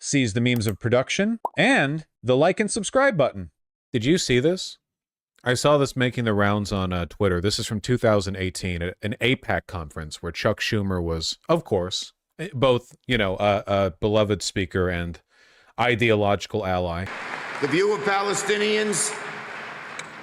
sees the means of production, and the like and subscribe button. Did you see this? I saw this making the rounds on Twitter. This is from 2018, at an APAC conference where Chuck Schumer was, of course, both, you know, a beloved speaker and ideological ally. The view of Palestinians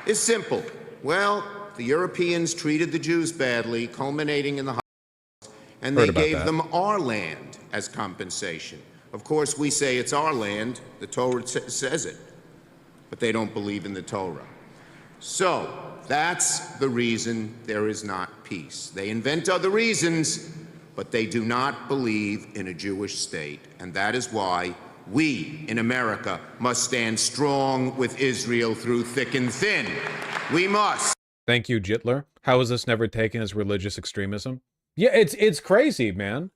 is simple. Well, the Europeans treated the Jews badly, culminating in the Holocaust, and they gave them our land as compensation. Of course, we say it's our land. The Torah says it, but they don't believe in the Torah. So that's the reason there is not peace. They invent other reasons, but they do not believe in a Jewish state, and that is why we in America must stand strong with Israel through thick and thin. We must. Thank you, Jitler. How is this never taken as religious extremism? Yeah, it's crazy, man.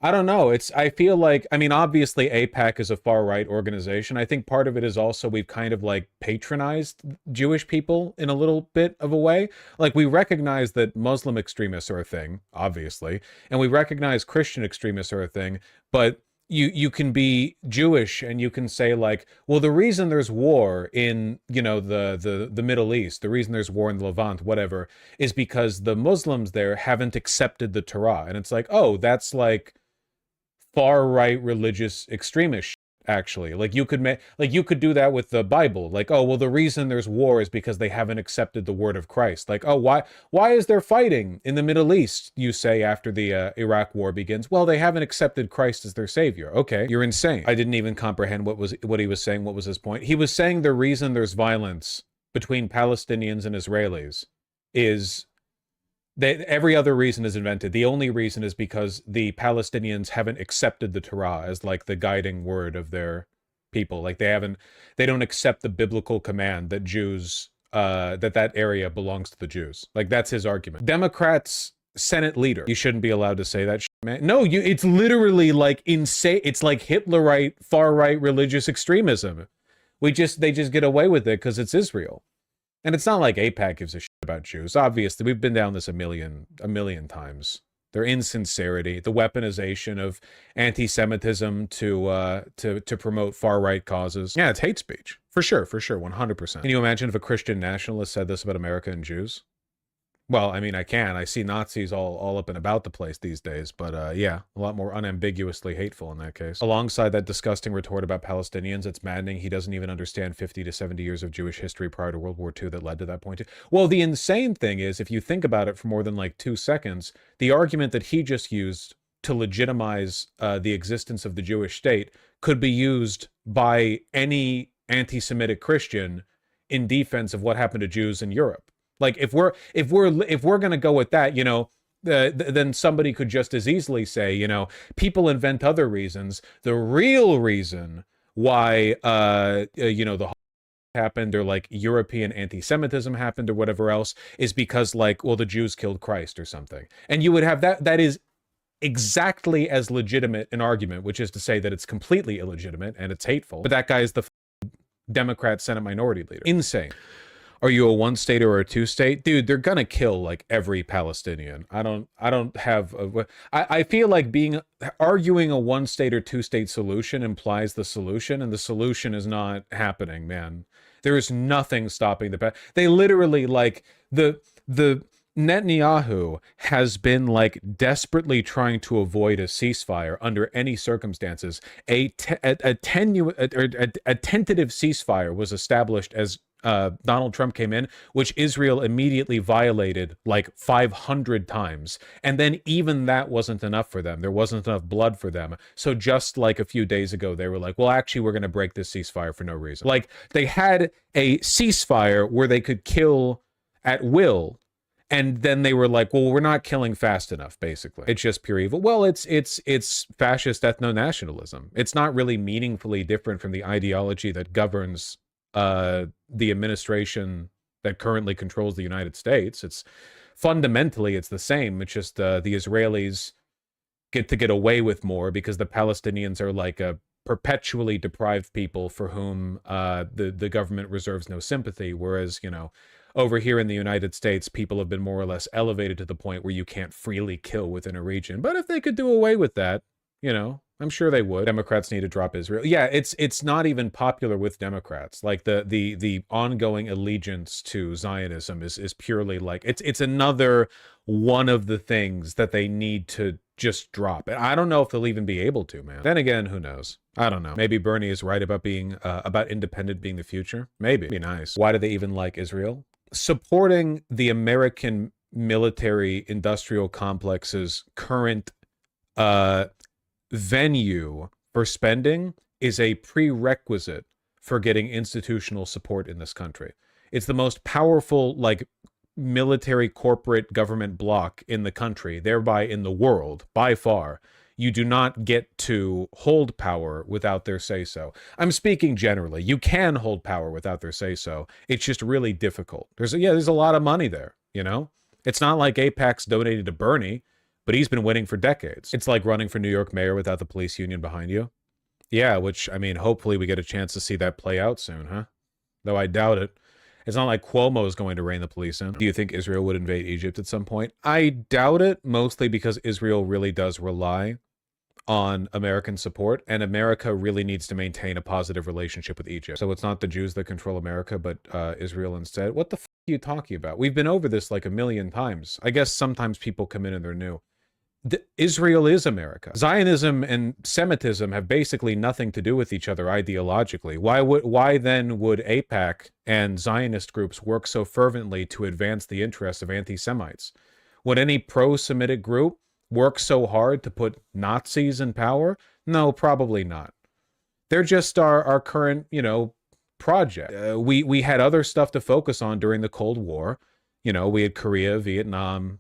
I don't know. I feel like, I mean, obviously AIPAC is a far-right organization. I think part of it is also we've kind of like patronized Jewish people in a little bit of a way. Like we recognize that Muslim extremists are a thing, obviously, and we recognize Christian extremists are a thing, but you can be Jewish and you can say like, well, the reason there's war in, you know, the Middle East, the reason there's war in the Levant, whatever, is because the Muslims there haven't accepted the Torah. And it's like, oh, that's like far-right religious extremist shit, actually. Like you could do that with the Bible. Like, oh, well, the reason there's war is because they haven't accepted the word of Christ. Like, oh, why is there fighting in the Middle East, you say, after the Iraq war begins? Well, they haven't accepted Christ as their savior. Okay, you're insane. I didn't even comprehend what he was saying. What was his point? He was saying the reason there's violence between Palestinians and Israelis is every other reason is invented. The only reason is because the Palestinians haven't accepted the Torah as like the guiding word of their people. Like they don't accept the biblical command that Jews, that area belongs to the Jews. Like that's his argument. Democrats Senate leader, you shouldn't be allowed to say that shit, man. No, it's literally like insane. It's like Hitlerite, far-right religious extremism. They just get away with it because it's Israel. And it's not like AIPAC gives a shit about Jews. Obviously, we've been down this a million times. Their insincerity, the weaponization of anti-Semitism to promote far-right causes. Yeah, it's hate speech. For sure, 100%. Can you imagine if a Christian nationalist said this about America and Jews? Well, I mean, I can. I see Nazis all up and about the place these days, but yeah, a lot more unambiguously hateful in that case. Alongside that disgusting retort about Palestinians, it's maddening he doesn't even understand 50 to 70 years of Jewish history prior to World War II that led to that point. Well, the insane thing is, if you think about it for more than like 2 seconds, the argument that he just used to legitimize the existence of the Jewish state could be used by any anti-Semitic Christian in defense of what happened to Jews in Europe. Like if we're gonna go with that, you know, then somebody could just as easily say, you know, people invent other reasons. The real reason why, you know, the happened or like European anti-Semitism happened or whatever else is because like, well, the Jews killed Christ or something, and you would have that is exactly as legitimate an argument, which is to say that it's completely illegitimate and it's hateful. But that guy is the Democrat Senate Minority Leader. Insane. Are you a one-state or a two-state? Dude, they're gonna kill like every Palestinian. I feel like arguing a one-state or two-state solution implies the solution, and the solution is not happening, man. There is nothing stopping they literally, like, the Netanyahu has been like desperately trying to avoid a ceasefire under any circumstances. A tentative ceasefire was established as Donald Trump came in, which Israel immediately violated like 500 times. And then even that wasn't enough for them. There wasn't enough blood for them. So just like a few days ago, they were like, well, actually, we're going to break this ceasefire for no reason. Like they had a ceasefire where they could kill at will. And then they were like, well, we're not killing fast enough, basically. It's just pure evil. Well, it's fascist ethno-nationalism. It's not really meaningfully different from the ideology that governs the administration that currently controls the United States. It's fundamentally, it's the same. It's just the Israelis get away with more because the Palestinians are like a perpetually deprived people for whom the government reserves no sympathy. Whereas, you know, over here in the United States, people have been more or less elevated to the point where you can't freely kill within a region. But if they could do away with that, you know, I'm sure they would. Democrats need to drop Israel. Yeah, it's not even popular with Democrats. Like the ongoing allegiance to Zionism is purely like it's another one of the things that they need to just drop. And I don't know if they'll even be able to, man. Then again, who knows? I don't know. Maybe Bernie is right about being about independent being the future. Maybe. It'd be nice. Why do they even like Israel? Supporting the American military industrial complex's current venue for spending is a prerequisite for getting institutional support in this country. It's the most powerful, like, military corporate government bloc in the country, thereby in the world, by far. You do not get to hold power without their say-so. I'm speaking generally. You can hold power without their say-so. It's just really difficult. There's a lot of money there, you know? It's not like AIPAC's donated to Bernie, but he's been winning for decades. It's like running for New York mayor without the police union behind you. Yeah, which, I mean, hopefully we get a chance to see that play out soon, huh? Though I doubt it. It's not like Cuomo is going to rein the police in. Do you think Israel would invade Egypt at some point? I doubt it, mostly because Israel really does rely on American support, and America really needs to maintain a positive relationship with Egypt. So it's not the Jews that control America, but Israel instead. What the f are you talking about? We've been over this like a million times. I guess sometimes people come in and they're new. Israel is America. Zionism and Semitism have basically nothing to do with each other ideologically. Why then would AIPAC and Zionist groups work so fervently to advance the interests of anti-Semites? Would any pro-Semitic group work so hard to put Nazis in power? No, probably not. They're just our current, you know, project. We had other stuff to focus on during the Cold War. You know, we had Korea, Vietnam,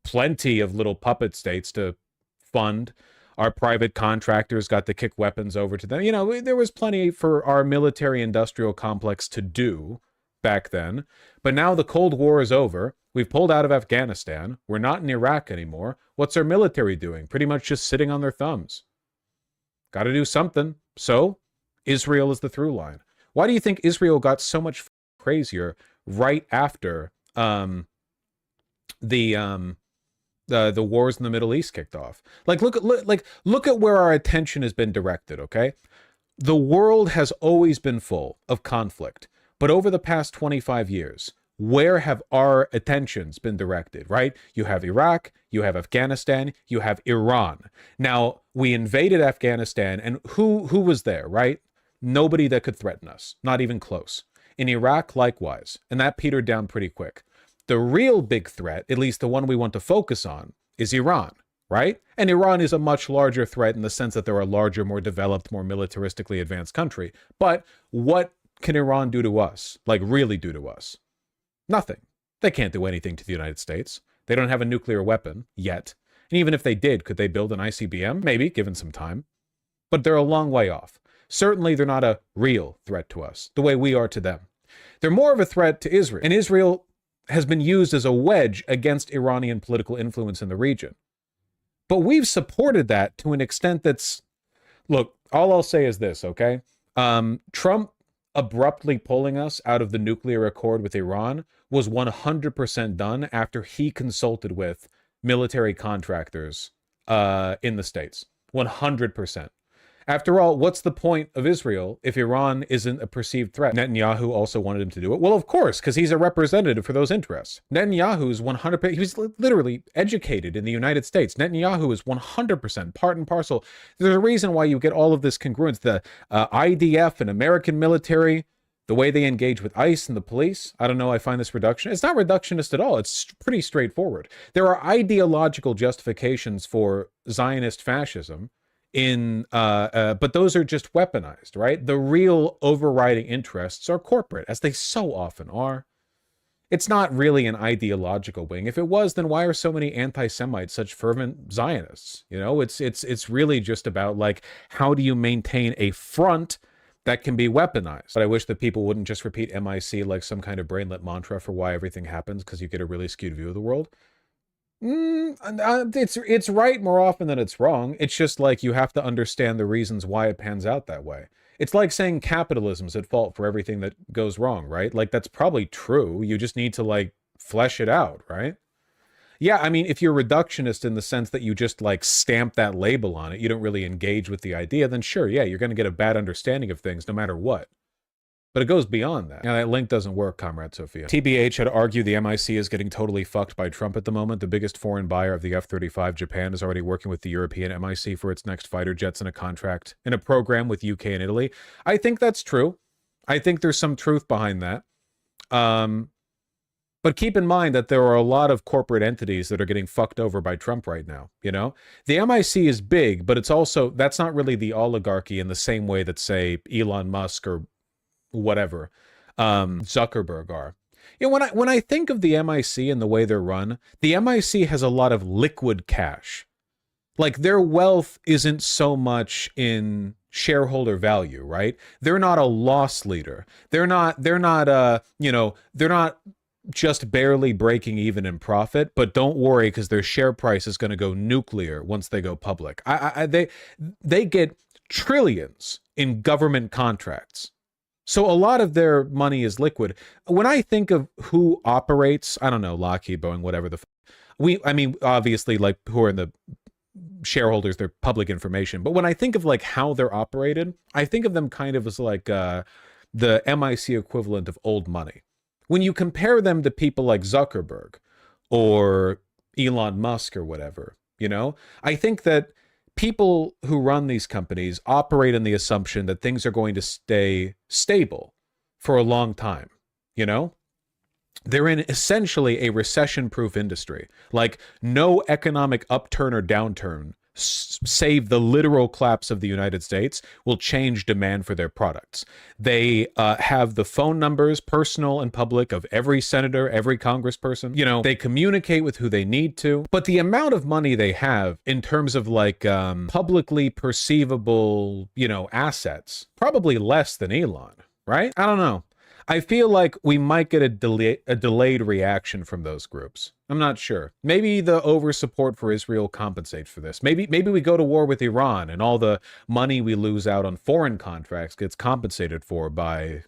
plenty of little puppet states to fund. Our private contractors got to kick weapons over to them. You know, there was plenty for our military industrial complex to do back then. But now the Cold War is over. We've pulled out of Afghanistan. We're not in Iraq anymore. What's our military doing? Pretty much just sitting on their thumbs. Got to do something. So Israel is the through line. Why do you think Israel got so much crazier right after the wars in the Middle East kicked off? Like, look at where our attention has been directed, okay? The world has always been full of conflict, but over the past 25 years, where have our attentions been directed, right? You have Iraq, you have Afghanistan, you have Iran. Now, we invaded Afghanistan, and who was there, right? Nobody that could threaten us, not even close. In Iraq, likewise, and that petered down pretty quick. The real big threat, at least the one we want to focus on, is Iran, right? And Iran is a much larger threat in the sense that they're a larger, more developed, more militaristically advanced country. But what can Iran do to us? Like, really do to us? Nothing. They can't do anything to the United States. They don't have a nuclear weapon yet. And even if they did, could they build an ICBM? Maybe, given some time. But they're a long way off. Certainly, they're not a real threat to us, the way we are to them. They're more of a threat to Israel. And Israel has been used as a wedge against Iranian political influence in the region. But we've supported that to an extent that's... Look, all I'll say is this, okay? Trump abruptly pulling us out of the nuclear accord with Iran was 100% done after he consulted with military contractors in the States. 100%. After all, what's the point of Israel if Iran isn't a perceived threat? Netanyahu also wanted him to do it. Well, of course, because he's a representative for those interests. Netanyahu is 100%, he was literally educated in the United States. Netanyahu is 100% part and parcel. There's a reason why you get all of this congruence. The IDF and American military, the way they engage with ICE and the police. I don't know, I find this reduction. It's not reductionist at all. It's pretty straightforward. There are ideological justifications for Zionist fascism, but those are just weaponized, right? The real overriding interests are corporate, as they so often are. It's not really an ideological wing. If it was, then why are so many anti-Semites such fervent Zionists? You know, it's really just about, like, how do you maintain a front that can be weaponized? But I wish that people wouldn't just repeat MIC like some kind of brainlet mantra for why everything happens, because you get a really skewed view of the world. It's right more often than it's wrong. It's just like you have to understand the reasons why it pans out that way. It's like saying capitalism's at fault for everything that goes wrong, right? Like, that's probably true. You just need to, like, flesh it out, right? Yeah, I mean, if you're reductionist in the sense that you just like stamp that label on it, you don't really engage with the idea, then sure, yeah, you're going to get a bad understanding of things no matter what. But it goes beyond that. Now, that link doesn't work, Comrade Sophia. TBH had argued the MIC is getting totally fucked by Trump at the moment. The biggest foreign buyer of the F-35, Japan, is already working with the European MIC for its next fighter jets in a contract, in a program with UK and Italy. I think that's true. I think there's some truth behind that. But keep in mind that there are a lot of corporate entities that are getting fucked over by Trump right now, you know? The MIC is big, but it's also, that's not really the oligarchy in the same way that, say, Elon Musk or whatever, Zuckerberg are. You know, when I think of the MIC and the way they're run, the MIC has a lot of liquid cash. Like, their wealth isn't so much in shareholder value, right? They're not a loss leader. They're not just barely breaking even in profit, but don't worry because their share price is going to go nuclear once they go public. They get trillions in government contracts. So a lot of their money is liquid. When I think of who operates, I don't know, Lockheed, Boeing, whatever I mean, obviously, like, who are in the shareholders, they're public information. But when I think of like how they're operated, I think of them kind of as like the MIC equivalent of old money. When you compare them to people like Zuckerberg or Elon Musk or whatever, you know, I think that people who run these companies operate in the assumption that things are going to stay stable for a long time, you know? They're in essentially a recession-proof industry. Like, no economic upturn or downturn, save the literal collapse of the United States, will change demand for their products. They have the phone numbers, personal and public, of every senator, every congressperson. You know, they communicate with who they need to. But the amount of money they have in terms of like publicly perceivable, you know, assets, probably less than Elon, right? I don't know. I feel like we might get a delayed reaction from those groups. I'm not sure. Maybe the over support for Israel compensates for this. Maybe we go to war with Iran and all the money we lose out on foreign contracts gets compensated for by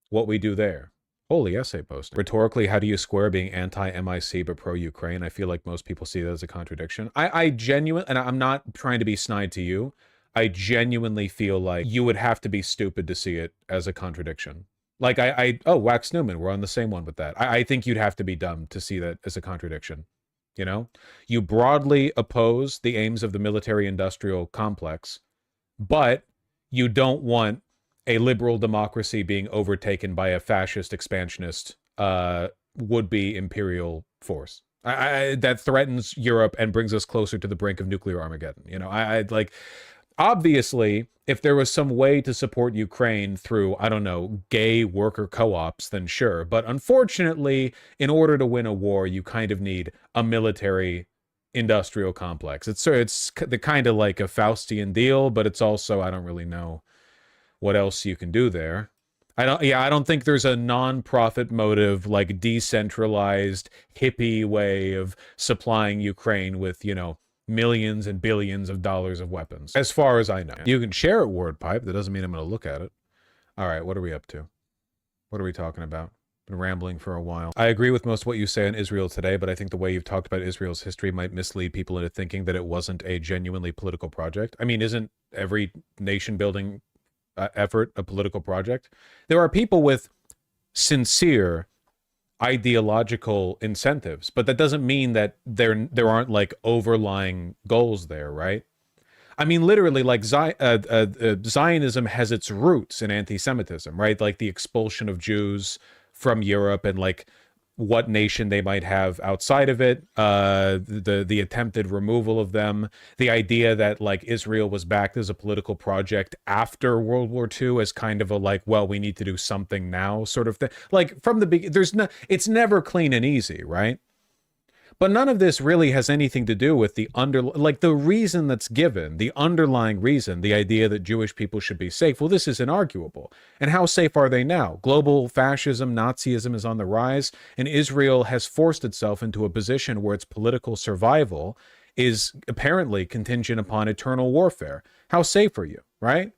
what we do there. Holy essay posting. Rhetorically, how do you square being anti-MIC but pro-Ukraine? I feel like most people see that as a contradiction. I genuinely, and I'm not trying to be snide to you, I genuinely feel like you would have to be stupid to see it as a contradiction. Like, oh, Wax Newman, we're on the same one with that. I think you'd have to be dumb to see that as a contradiction, you know? You broadly oppose the aims of the military-industrial complex, but you don't want a liberal democracy being overtaken by a fascist, expansionist, would-be imperial force. That threatens Europe and brings us closer to the brink of nuclear Armageddon. You know, like... Obviously, if there was some way to support Ukraine through, I don't know, gay worker co-ops, then sure. But unfortunately, in order to win a war, you kind of need a military industrial complex. It's the kind of like a Faustian deal, but it's also, I don't really know what else you can do there. I don't think there's a non-profit motive, like decentralized hippie way of supplying Ukraine with, you know, millions and billions of dollars of weapons, as far as I know. You can share it, WordPipe. That doesn't mean I'm going to look at it. All right, what are we up to? What are we talking about? Been rambling for a while. I agree with most of what you say on Israel today, but I think the way you've talked about Israel's history might mislead people into thinking that it wasn't a genuinely political project. I mean, isn't every nation-building effort a political project? There are people with sincere ideological incentives, but that doesn't mean that there aren't like overlying goals there, right? I mean, literally, like Zionism has its roots in anti-Semitism, right? Like the expulsion of Jews from Europe and like what nation they might have outside of it, the attempted removal of them, the idea that like Israel was backed as a political project after World War II as kind of a like, well, we need to do something now sort of thing. Like from the beginning, it's never clean and easy, right? But none of this really has anything to do with the the reason that's given, the underlying reason, the idea that Jewish people should be safe. Well, this is inarguable. And how safe are they now? Global fascism, Nazism is on the rise, and Israel has forced itself into a position where its political survival is apparently contingent upon eternal warfare. How safe are you, right?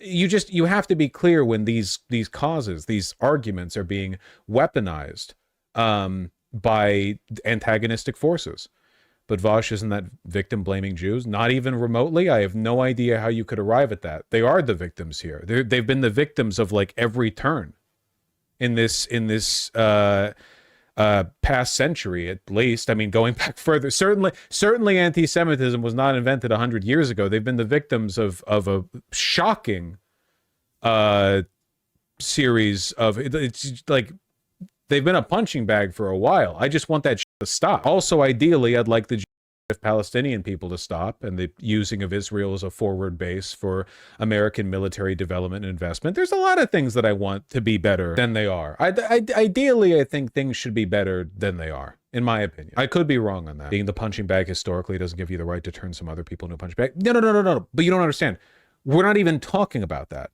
You have to be clear when these causes, these arguments are being weaponized. by antagonistic forces. But Vaush, isn't that victim blaming Jews? Not even remotely. I have no idea how you could arrive at that. They are the victims here. They've been the victims of like every turn in this past century, at least. I mean, going back further, certainly anti-Semitism was not invented 100 years ago. They've been the victims of a shocking series of, it's like they've been a punching bag for a while. I just want that shit to stop. Also, ideally, I'd like the Palestinian people to stop and the using of Israel as a forward base for American military development and investment. There's a lot of things that I want to be better than they are. Ideally, I think things should be better than they are, in my opinion. I could be wrong on that. Being the punching bag historically doesn't give you the right to turn some other people into a punching bag. No. But you don't understand. We're not even talking about that.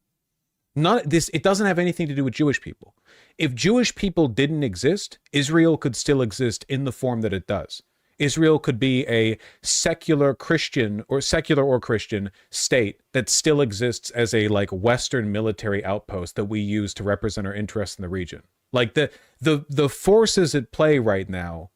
It doesn't have anything to do with Jewish people. If Jewish people didn't exist, Israel could still exist in the form that it does. Israel could be a secular or Christian state that still exists as a like Western military outpost that we use to represent our interests in the region. Like the forces at play right now,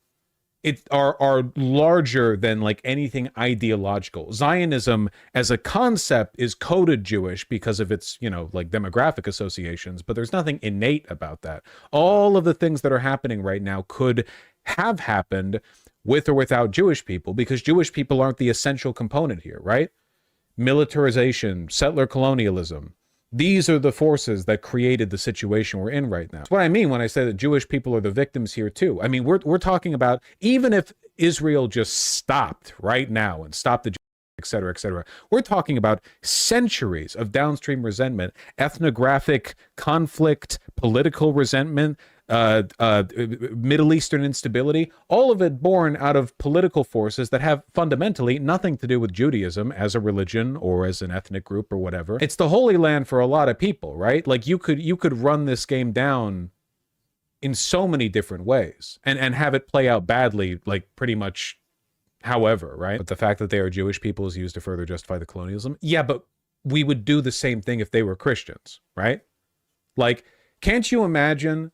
are larger than like anything ideological. Zionism as a concept is coded Jewish because of its, like demographic associations, but there's nothing innate about that. All of the things that are happening right now could have happened with or without Jewish people, because Jewish people aren't the essential component here, right? Militarization, settler colonialism. These are the forces that created the situation we're in right now. That's what I mean when I say that Jewish people are the victims here too. I mean, we're talking about, even if Israel just stopped right now and stopped the, et cetera, we're talking about centuries of downstream resentment, ethnographic conflict, political resentment, Middle Eastern instability, all of it born out of political forces that have fundamentally nothing to do with Judaism as a religion or as an ethnic group or whatever. It's the Holy Land for a lot of people, right? Like you could run this game down in so many different ways and have it play out badly, like pretty much however, right? But the fact that they are Jewish people is used to further justify the colonialism. Yeah, but we would do the same thing if they were Christians, right? Like, can't you imagine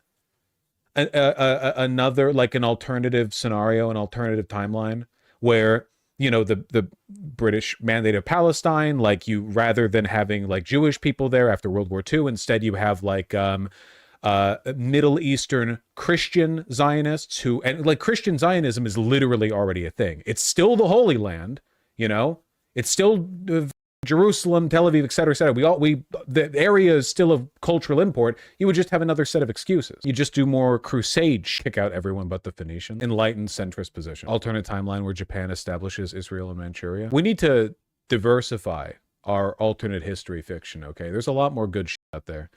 another, like an alternative scenario, an alternative timeline where, the British mandated Palestine, like you, rather than having like Jewish people there after World War II, instead you have like Middle Eastern Christian Zionists and like Christian Zionism is literally already a thing. It's still the Holy Land, it's still Jerusalem, Tel Aviv, et cetera, et cetera. The area is still of cultural import. You would just have another set of excuses. You just do more crusade, kick out everyone but the Phoenician, enlightened centrist position. Alternate timeline where Japan establishes Israel and Manchuria. We need to diversify our alternate history fiction, okay? There's a lot more good shit out there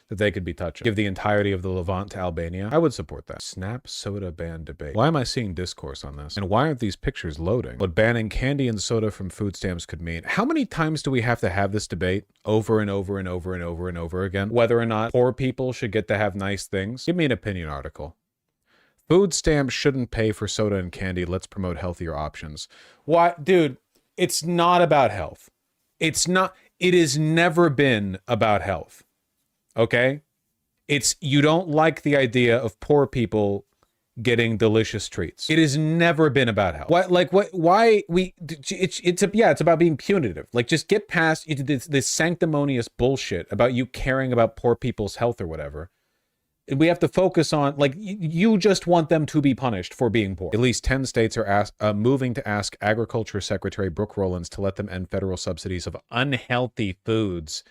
that they could be touching. Give the entirety of the Levant to Albania. I would support that. Snap soda ban debate. Why am I seeing discourse on this? And why aren't these pictures loading? What banning candy and soda from food stamps could mean. How many times do we have to have this debate over and over and over and over and over again? Whether or not poor people should get to have nice things? Give me an opinion article. Food stamps shouldn't pay for soda and candy. Let's promote healthier options. Why? Dude, it's not about health. It has never been about health. Okay? You don't like the idea of poor people getting delicious treats. It has never been about health. It's about being punitive. Like, just get past this sanctimonious bullshit about you caring about poor people's health or whatever. We have to focus on, like, you just want them to be punished for being poor. At least 10 states are moving to ask Agriculture Secretary Brooke Rollins to let them end federal subsidies of unhealthy foods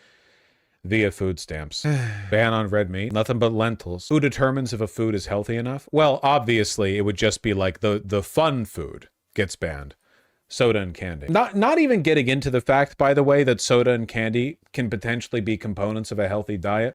via food stamps. Ban on red meat. Nothing but lentils. Who determines if a food is healthy enough? Well, obviously, it would just be like the fun food gets banned. Soda and candy. Not even getting into the fact, by the way, that soda and candy can potentially be components of a healthy diet.